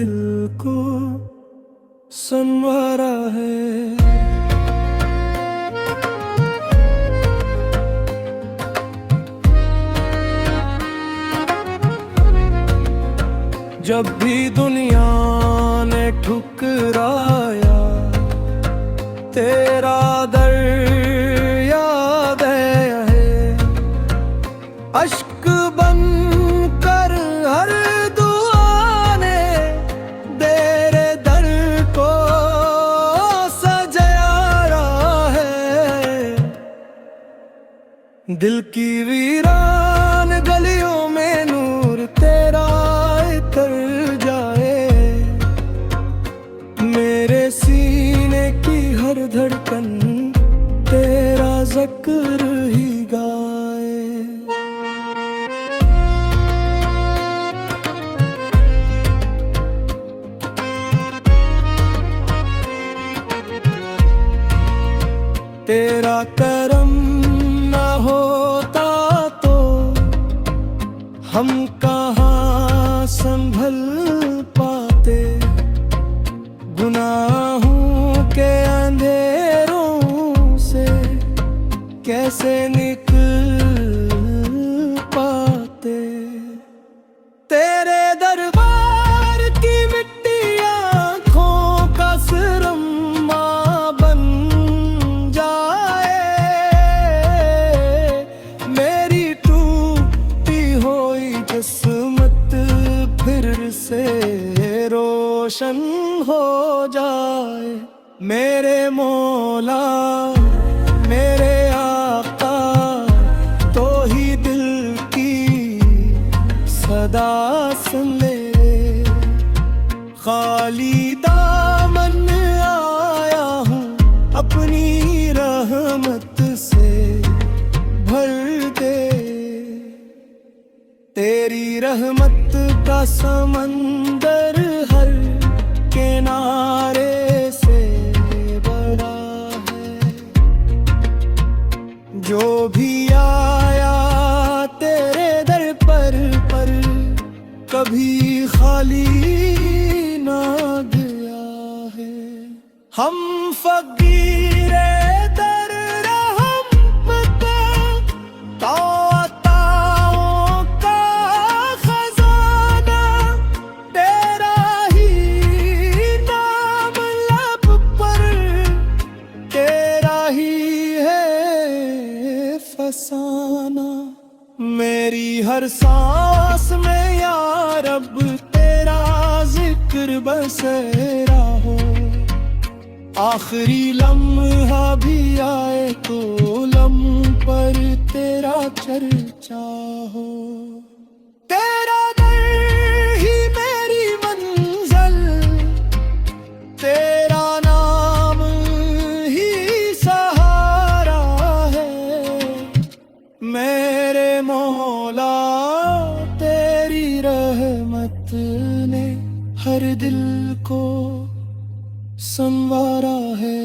दिल को संवारा है। जब भी दुनिया ने ठुकराया तेरा दर याद है, अश्क बन कर हर दुआ ने तेरे दर को सजाया है। दिल की वीरान गलियों में नूर तेरा उतर जाए, मेरे सीने की हर धड़कन तेरा जिक्र ही गाए। तेरा करम न होता तो हम कहाँ संभल पाते, गुनाहों के अंधेरों से कैसे निकल पाते। तेरे दरबार की मिट्टी आँखों का सिरमा बन जाए, मेरी टूटी हुई किस्मत फिर से रोशन हो जाए। मेरे मौला मेरे आका तो ही दिल की सदा सुन ले, खाली दामन आया हूँ अपनी रहमत से भर दे। तेरी रहमत का समंदर हर किनारे से बड़ा है, जो भी आया तेरे दर पर कभी खाली ना गया है। हम फकीरे दर रहमत ताओं का खजाना, तेरा ही नाम लब पर, तेरा ही है फसाना। मेरी हर सांस में या रब तेरा जिक्र बसेरा हो, आखिरी लम्हा भी आए तो लम्ह पर तेरा चर्चा हो। तेरा दर ही मेरी मंजिल, तेरा नाम ही सहारा है। मेरे मौला तेरी रहमत ने हर दिल को संवारा है।